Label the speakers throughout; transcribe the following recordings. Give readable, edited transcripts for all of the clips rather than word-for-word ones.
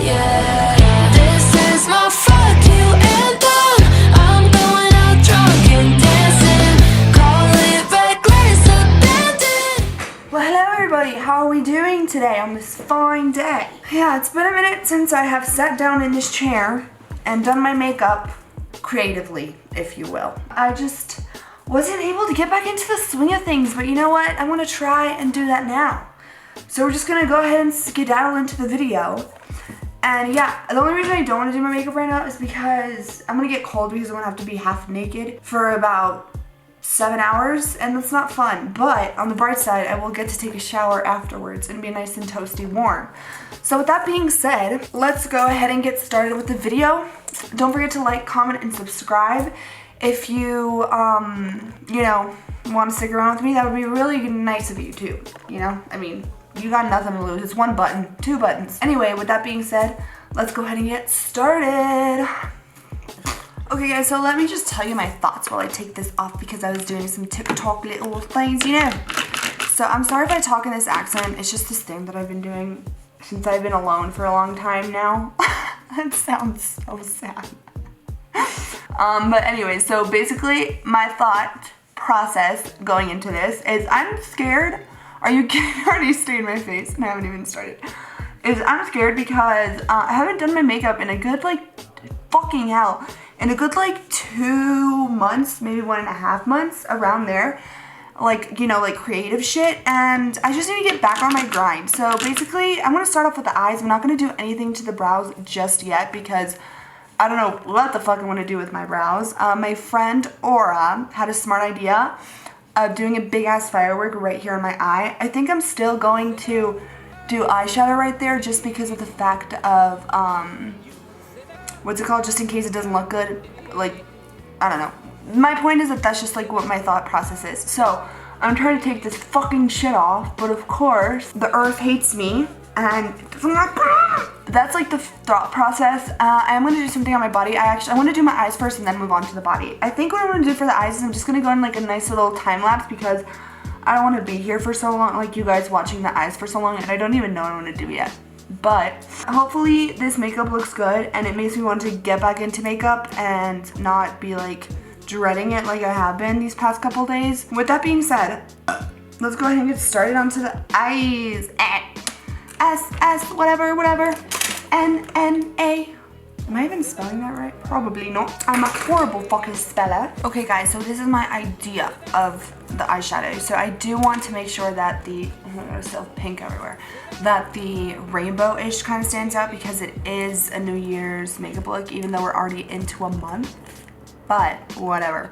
Speaker 1: Yeah, this is my fuck you anthem. I'm going out drunk and dancing. Call it reckless abandon.
Speaker 2: Well, hello everybody. How are we doing today on this fine day? Yeah, it's been a minute since I have sat down in this chair and done my makeup creatively, if you will. I just wasn't able to get back into the swing of things, but you know what? I want to try and do that now. So we're just gonna go ahead and skedaddle into the video. And yeah, the only reason I don't want to do my makeup right now is because I'm gonna get cold because I'm gonna have to be half naked for about 7 hours, and that's not fun. But on the bright side, I will get to take a shower afterwards and be nice and toasty warm. So with that being said, let's go ahead and get started with the video. Don't forget to like, comment, and subscribe. If you, you know, want to stick around with me, that would be really nice of you too. You know, I mean, you got nothing to lose. It's one button, 2 buttons. Anyway, with that being said, let's go ahead and get started. Okay guys, so let me just tell you my thoughts while I take this off because I was doing some TikTok little things, you know. So I'm sorry if I talk in this accent. It's just this thing that I've been doing since I've been alone for a long time now. That sounds so sad. But anyway, so basically my thought process going into this is I'm scared. Are you kidding? I already stained my face and I haven't even started. I'm scared because I haven't done my makeup in a good fucking hell. In a good 2 months, maybe 1.5 months, around there. You know, creative shit, and I just need to get back on my grind. So basically, I'm gonna start off with the eyes. I'm not gonna do anything to the brows just yet because I don't know what the fuck I want to do with my brows. My friend Aura had a smart idea of doing a big ass firework right here on my eye. I think I'm still going to do eyeshadow right there just because of the fact of, what's it called? Just in case it doesn't look good. I don't know. My point is that that's just what my thought process is. So I'm trying to take this fucking shit off, but of course the earth hates me and that's the thought process. I'm gonna do something on my body. I want to do my eyes first and then move on to the body. I think what I'm gonna do for the eyes is I'm just gonna go in a nice little time lapse because I don't want to be here for so long, you guys watching the eyes for so long, and I don't even know what I want to do yet. But hopefully this makeup looks good and it makes me want to get back into makeup and not be dreading it like I have been these past couple days. With that being said, let's go ahead and get started onto the eyes. S, whatever. N-N-A. Am I even spelling that right? Probably not. I'm a horrible fucking speller. Okay guys, so this is my idea of the eyeshadow. So I do want to make sure that the, oh my god, it's still pink everywhere, that the rainbow-ish kind of stands out because it is a New Year's makeup look, even though we're already into a month. But whatever.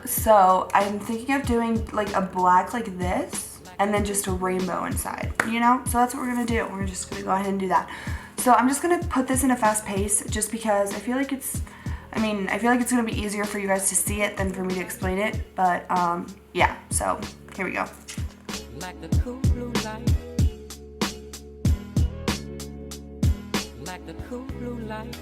Speaker 2: So I'm thinking of doing a black like this and then just a rainbow inside, you know? So that's what we're gonna do. We're just gonna go ahead and do that. So I'm just gonna put this in a fast pace just because I feel like it's gonna be easier for you guys to see it than for me to explain it. But yeah, so here we go.
Speaker 3: Like the cool blue light. Like the cool blue light.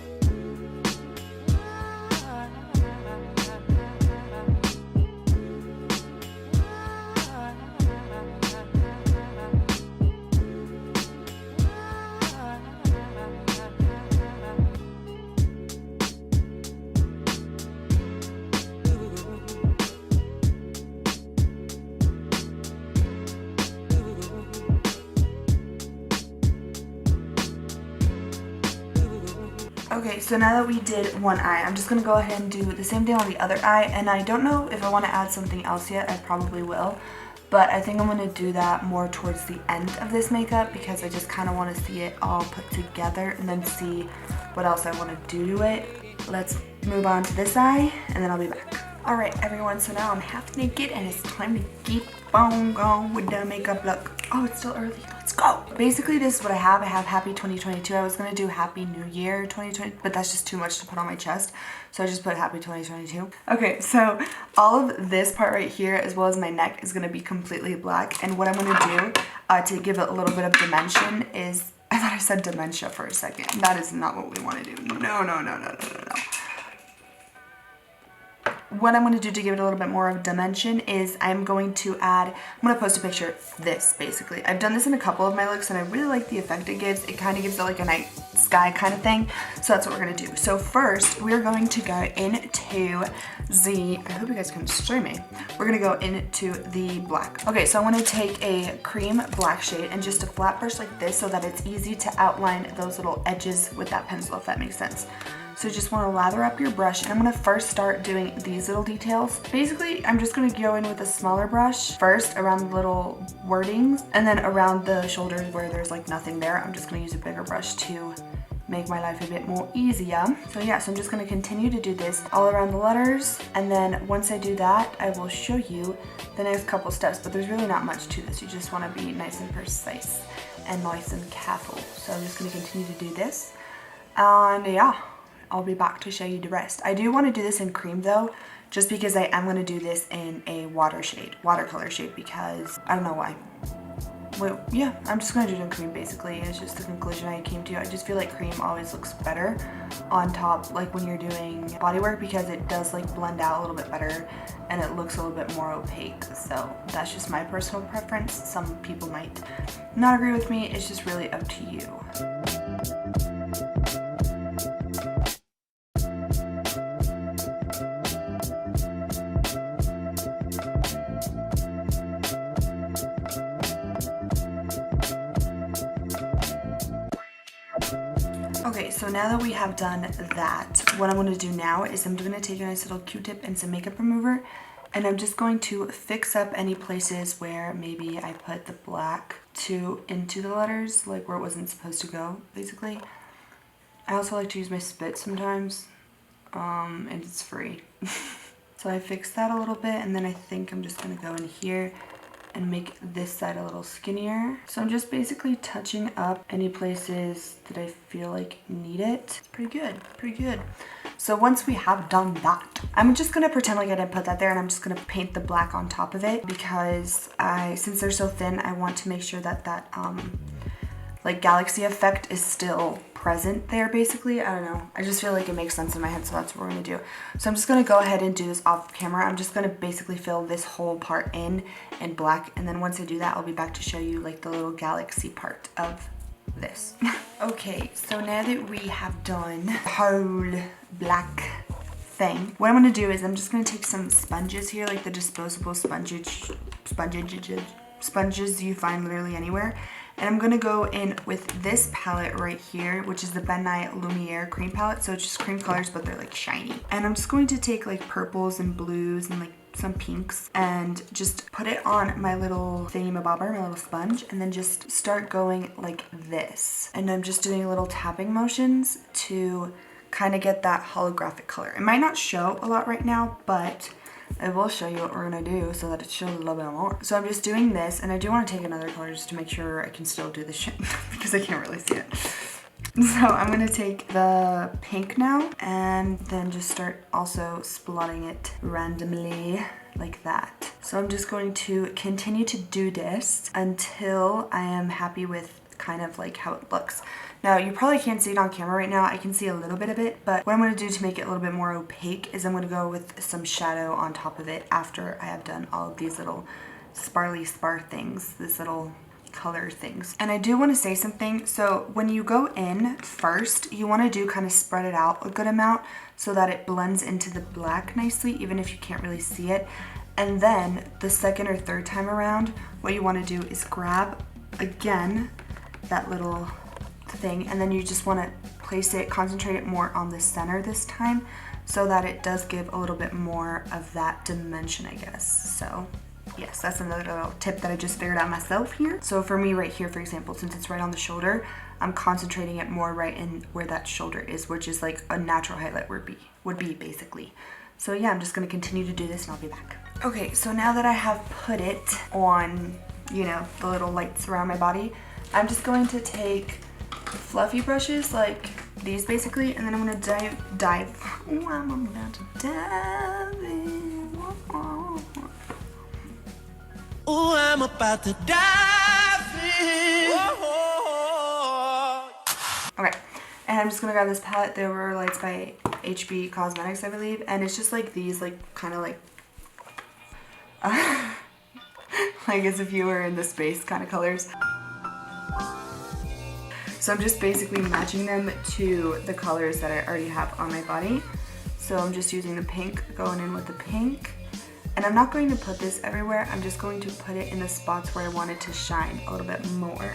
Speaker 2: Okay, so now that we did one eye, I'm just gonna go ahead and do the same thing on the other eye, and I don't know if I want to add something else yet. I probably will, but I think I'm gonna do that more towards the end of this makeup because I just kind of want to see it all put together and then see what else I want to do to it. Let's move on to this eye, and then I'll be back. Alright everyone, so now I'm half naked and it's time to keep on going with the makeup look. Oh, it's still early. Let's go. Basically, this is what I have. I have Happy 2022. I was going to do Happy New Year 2020, but that's just too much to put on my chest. So I just put Happy 2022. Okay, so all of this part right here, as well as my neck, is going to be completely black. And what I'm going to do to give it a little bit of dimension is, I thought I said dementia for a second. That is not what we want to do. No. What I'm going to do to give it a little bit more of dimension is I'm going to post a picture of this, basically. I've done this in a couple of my looks and I really like the effect it gives. It kind of gives it like a nice sky kind of thing. So that's what we're gonna do. So first, we're going to go into the, I hope you guys can see me. We're gonna go into the black. Okay, so I wanna take a cream black shade and just a flat brush like this so that it's easy to outline those little edges with that pencil, if that makes sense. So you just want to lather up your brush, and I'm going to first start doing these little details. Basically, I'm just going to go in with a smaller brush first around the little wordings, and then around the shoulders where there's like nothing there, I'm just going to use a bigger brush to make my life a bit more easier. So yeah, so I'm just going to continue to do this all around the letters, and then once I do that, I will show you the next couple steps, but there's really not much to this. You just want to be nice and precise and nice and careful. So I'm just going to continue to do this, and yeah, I'll be back to show you the rest. I do want to do this in cream though, just because I am going to do this in a watercolor shade, because I don't know why. Well, yeah, I'm just going to do it in cream basically. It's just the conclusion I came to. I just feel like cream always looks better on top, like when you're doing body work, because it does like blend out a little bit better and it looks a little bit more opaque. So that's just my personal preference. Some people might not agree with me. It's just really up to you. Okay, so now that we have done that, what I'm going to do now is I'm going to take a nice little Q-tip and some makeup remover, and I'm just going to fix up any places where maybe I put the black into the letters, like where it wasn't supposed to go, basically. I also like to use my spit sometimes, and it's free. So I fixed that a little bit, and then I think I'm just going to go in here and make this side a little skinnier. So I'm just basically touching up any places that I feel like need it. Pretty good, pretty good. So once we have done that, I'm just gonna pretend like I didn't put that there, and I'm just gonna paint the black on top of it, because since they're so thin, I want to make sure that that like galaxy effect is still present there, basically. I don't know. I just feel like it makes sense in my head, so that's what we're gonna do. So I'm just gonna go ahead and do this off camera. I'm just gonna basically fill this whole part in black, and then once I do that, I'll be back to show you like the little galaxy part of this. Okay, so now that we have done the whole black thing, what I'm gonna do is I'm just gonna take some sponges here, like the disposable sponges you find literally anywhere. And I'm gonna go in with this palette right here, which is the Ben Nye Lumiere cream palette. So it's just cream colors, but they're like shiny. And I'm just going to take like purples and blues and like some pinks and just put it on my little thingy-mabobber, my little sponge, and then just start going like this. And I'm just doing little tapping motions to kind of get that holographic color. It might not show a lot right now, but I will show you what we're gonna do so that it shows a little bit more. So I'm just doing this, and I do want to take another color just to make sure I can still do this shit because I can't really see it. So I'm gonna take the pink now and then just start also splotting it randomly like that. So I'm just going to continue to do this until I am happy with kind of like how it looks. Now, you probably can't see it on camera right now. I can see a little bit of it, but what I'm going to do to make it a little bit more opaque is I'm going to go with some shadow on top of it after I have done all of these little sparkly things, this little color things. And I do want to say something. So when you go in first, you want to do kind of spread it out a good amount so that it blends into the black nicely, even if you can't really see it. And then the second or third time around, what you want to do is grab again that little thing, and then you just want to place it, concentrate it more on the center this time so that it does give a little bit more of that dimension, I guess. So yes, that's another little tip that I just figured out myself here. So for me right here, for example, since it's right on the shoulder, I'm concentrating it more right in where that shoulder is, which is like a natural highlight would be basically. So yeah, I'm just going to continue to do this and I'll be back. Okay, so now that I have put it on, you know, the little lights around my body, I'm just going to take fluffy brushes like these basically, and then I'm gonna dive. Oh, I'm about to dive in.
Speaker 4: Oh, I'm about to dive in.
Speaker 2: Okay, and I'm just gonna grab this palette. There were lights by HB Cosmetics, I believe, and it's just like these, like kind of like like as if you were in the space kind of colors. So I'm just basically matching them to the colors that I already have on my body. So I'm just using the pink, going in with the pink. And I'm not going to put this everywhere. I'm just going to put it in the spots where I want it to shine a little bit more.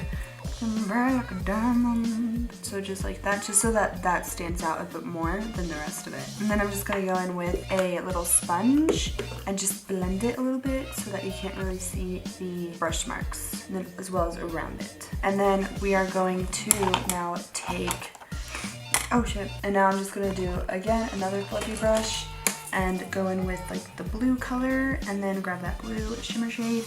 Speaker 2: Bright like a diamond. So just like that, just so that that stands out a bit more than the rest of it. And then I'm just gonna go in with a little sponge and just blend it a little bit so that you can't really see the brush marks, and then as well as around it. And then we are going to now take, oh shit. And now I'm just gonna do, again, another fluffy brush and go in with like the blue color and then grab that blue shimmer shade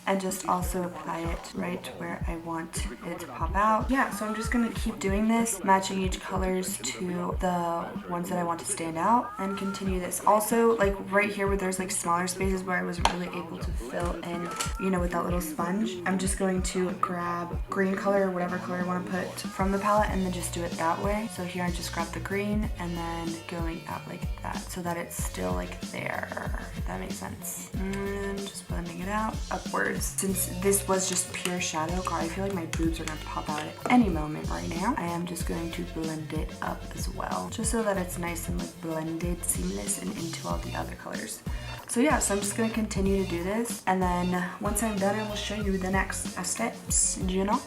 Speaker 2: and just also apply it right where I want it to pop out. Yeah, so I'm just gonna keep doing this, matching each colors to the ones that I want to stand out, and continue this. Also, like right here where there's like smaller spaces where I wasn't really able to fill in, you know, with that little sponge, I'm just going to grab green color or whatever color I want to put from the palette and then just do it that way. So here I just grab the green and then going out like that so that it's still like there, if that makes sense. And just blending it out upwards. Since this was just pure shadow, God, I feel like my boobs are gonna pop out at any moment right now. I am just going to blend it up as well, just so that it's nice and like blended, seamless, and into all the other colors. So yeah, so I'm just gonna continue to do this, and then once I'm done, I will show you the next steps, you know?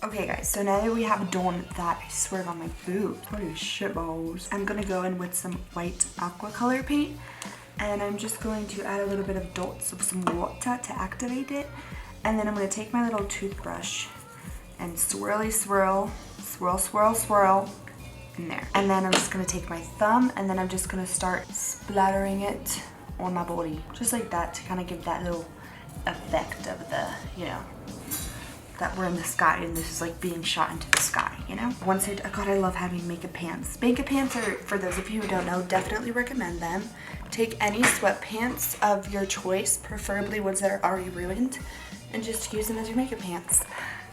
Speaker 2: Okay guys, so now that we have done that, I swear on my boobs, holy shit balls. I'm gonna go in with some white aqua color paint, and I'm just going to add a little bit of dots of some water to activate it. And then I'm gonna take my little toothbrush and swirly swirl, swirl, swirl, swirl in there. And then I'm just gonna take my thumb and then I'm just gonna start splattering it on my body. Just like that, to kind of give that little effect of the, you know, that we're in the sky and this is like being shot into the sky, you know? Once God, I love having makeup pants. Makeup pants are, for those of you who don't know, definitely recommend them. Take any sweatpants of your choice, preferably ones that are already ruined, and just use them as your makeup pants,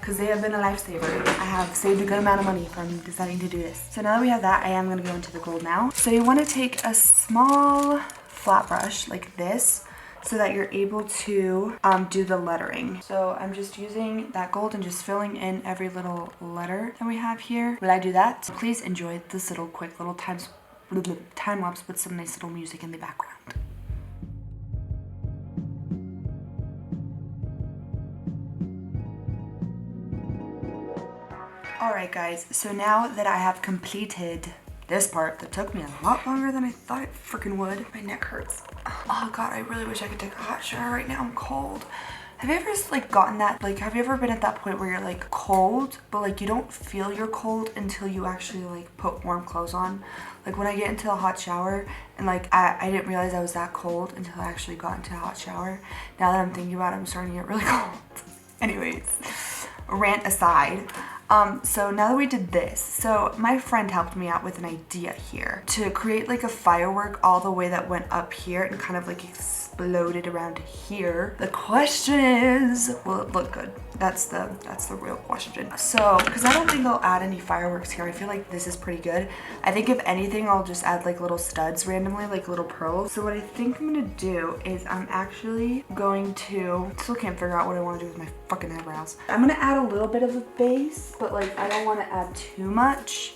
Speaker 2: because they have been a lifesaver. I have saved a good amount of money from deciding to do this. So now that we have that, I am gonna go into the gold now. So you wanna take a small flat brush like this, so that you're able to do the lettering. So I'm just using that gold and just filling in every little letter that we have here. While I do that, please enjoy this little quick little time lapse with some nice little music in the background. Alright guys, so now that I have completed this part that took me a lot longer than I thought it freaking would. My neck hurts. Oh God, I really wish I could take a hot shower right now. I'm cold. Have you ever like gotten that, like, have you ever been at that point where you're like cold, but like you don't feel you're cold until you actually like put warm clothes on? Like when I get into a hot shower and like I didn't realize I was that cold until I actually got into a hot shower. Now that I'm thinking about it, I'm starting to get really cold. Anyways, rant aside. So now that we did this, so my friend helped me out with an idea here to create like a firework all the way that went up here and kind of like exploded around here. The question is, will it look good? That's the real question. So, because I don't think I'll add any fireworks here. I feel like this is pretty good. I think if anything, I'll just add like little studs randomly, like little pearls. So what I think I'm gonna do is I'm actually going to, still can't figure out what I want to do with my fucking eyebrows. I'm gonna add a little bit of a base, but like I don't want to add too much.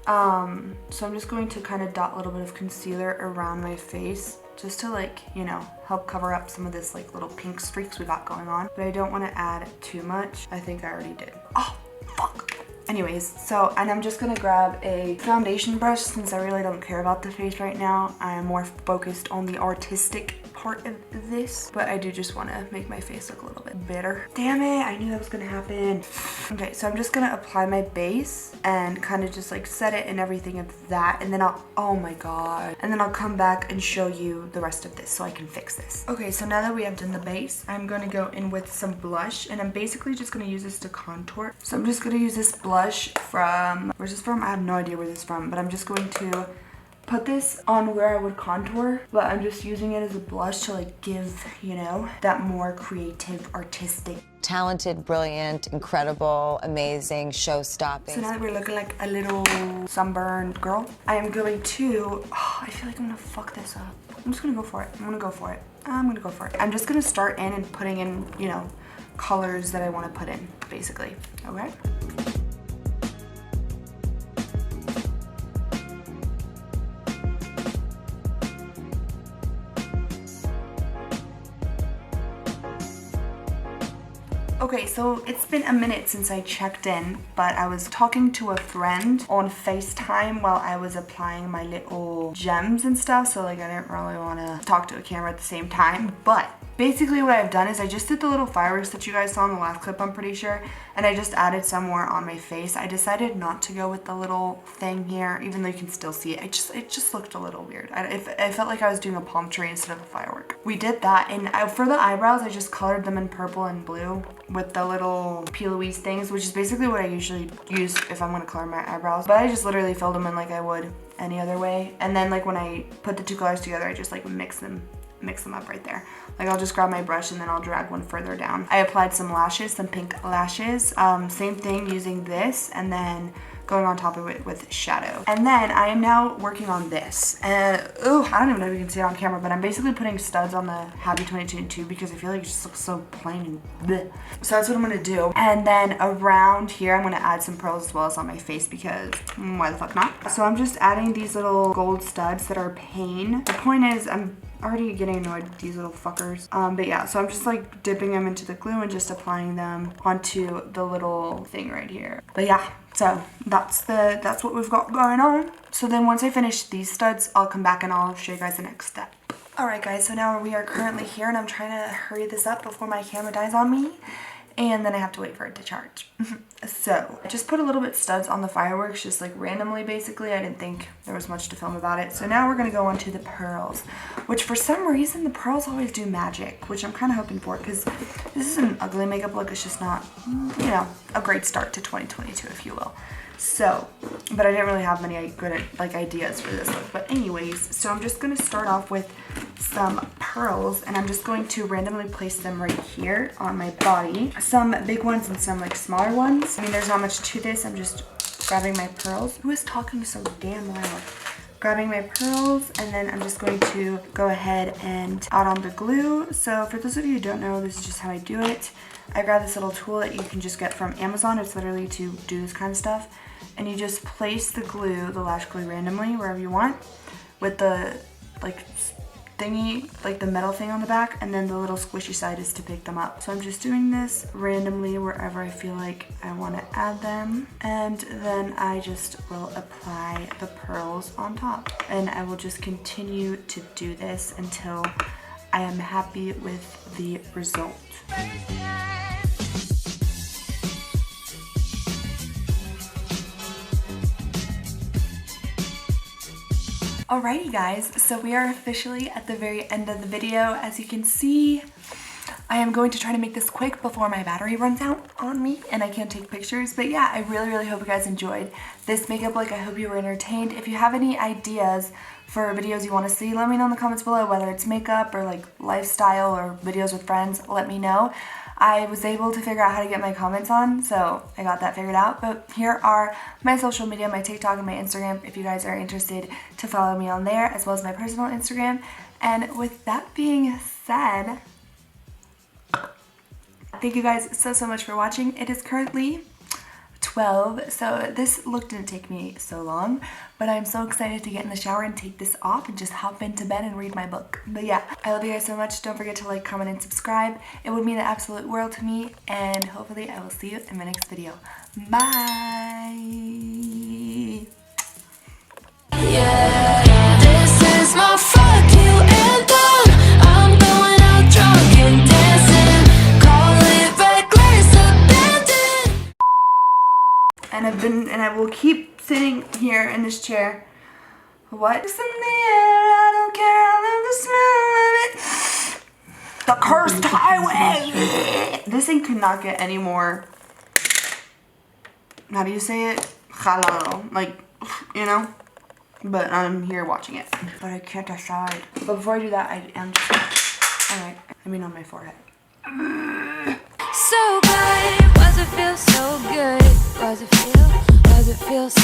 Speaker 2: So I'm just going to kind of dot a little bit of concealer around my face, just to like, you know, help cover up some of this like little pink streaks we got going on. But I don't want to add too much. I think I already did. Oh, fuck. Anyways, so, and I'm just gonna grab a foundation brush since I really don't care about the face right now. I am more focused on the artistic part of this, but I do just want to make my face look a little bit better. Damn it, I knew that was gonna happen. Okay, so I'm just gonna apply my base and kind of just like set it and everything of that, and then I'll, oh my God, and then I'll come back and show you the rest of this so I can fix this. Okay, so now that we have done the base, I'm gonna go in with some blush, and I'm basically just gonna use this to contour. So I'm just gonna use this blush from, where's this from? I have no idea where this is from, but I'm just going to put this on where I would contour, but I'm just using it as a blush to like give, you know, that more creative, artistic.
Speaker 5: Talented, brilliant, incredible, amazing, show-stopping.
Speaker 2: So now that we're looking like a little sunburned girl, I am going to, oh, I feel like I'm gonna fuck this up. I'm just gonna go for it. I'm gonna go for it. I'm gonna go for it. I'm just gonna start in and putting in, you know, colors that I want to put in, basically. Okay. Okay, so it's been a minute since I checked in, but I was talking to a friend on FaceTime while I was applying my little gems and stuff, so like I didn't really want to talk to a camera at the same time. But basically what I've done is I just did the little fireworks that you guys saw in the last clip, I'm pretty sure, and I just added some more on my face. I decided not to go with the little thing here, even though you can still see it. It just looked a little weird. I felt like I was doing a palm tree instead of a firework. We did that, and for the eyebrows, I just colored them in purple and blue with the little peel-a-wees things, which is basically what I usually use if I'm gonna color my eyebrows. But I just literally filled them in like I would any other way. And then like when I put the two colors together, I just like mix them up right there. Like I'll just grab my brush and then I'll drag one further down. I applied some lashes, some pink lashes. Same thing, using this and then going on top of it with shadow. And then I am now working on this. Oh, I don't even know if you can see it on camera, but I'm basically putting studs on the Happy 22 because I feel like it just looks so plain and bleh. So that's what I'm gonna do. And then around here, I'm gonna add some pearls as well as on my face because why the fuck not? So I'm just adding these little gold studs that are pain. The point is, I'm already getting annoyed with these little fuckers. But yeah, so I'm just like dipping them into the glue and just applying them onto the little thing right here. But yeah, so that's what we've got going on. So then once I finish these studs, I'll come back and I'll show you guys the next step. Alright guys, so now we are currently here and I'm trying to hurry this up before my camera dies on me. And then I have to wait for it to charge. So I just put a little bit studs on the fireworks, just like randomly basically. I didn't think there was much to film about it. So now we're gonna go on to the pearls, which for some reason the pearls always do magic, which I'm kind of hoping for because this is an ugly makeup look. It's just not, you know, a great start to 2022, if you will. So, but I didn't really have many good like ideas for this look. But anyways, so I'm just gonna start off with some pearls and I'm just going to randomly place them right here on my body. Some big ones and some like smaller ones. I mean, there's not much to this. I'm just grabbing my pearls. Who is talking so damn loud? Grabbing my pearls, and then I'm just going to go ahead and add on the glue. So for those of you who don't know, this is just how I do it. I grab this little tool that you can just get from Amazon. It's literally to do this kind of stuff. And you just place the glue, the lash glue, randomly wherever you want with the like thingy, like the metal thing on the back, and then the little squishy side is to pick them up. So I'm just doing this randomly wherever I feel like I want to add them, and then I just will apply the pearls on top, and I will just continue to do this until I am happy with the result. Alrighty guys, so we are officially at the very end of the video. As you can see, I am going to try to make this quick before my battery runs out on me and I can't take pictures. But yeah, I really hope you guys enjoyed this makeup look. I hope you were entertained. If you have any ideas for videos you want to see, let me know in the comments below, whether it's makeup or like lifestyle or videos with friends, let me know. I was able to figure out how to get my comments on, so I got that figured out. But here are my social media, my TikTok and my Instagram, if you guys are interested to follow me on there, as well as my personal Instagram. And with that being said, thank you guys so much for watching. It is currently 12, so this look didn't take me so long, but I'm so excited to get in the shower and take this off and just hop into bed and read my book. But yeah, I love you guys so much. Don't forget to like, comment, and subscribe. It would mean the absolute world to me, and hopefully I will see you in my next video. Bye!
Speaker 1: Yeah, this is my fuck you anthem. I'm going out drunk and dancing. Call it reckless abandon.
Speaker 2: And I will keep sitting here in this chair. What is in the air? I don't care. I love the smell of it. The cursed highway. This thing could not get any more. How do you say it? Halal. Like, you know? But I'm here watching it. But I can't decide. But before I do that, I am just. Alright. I mean on my forehead.
Speaker 1: So good. Was it feel so good? Was it feel so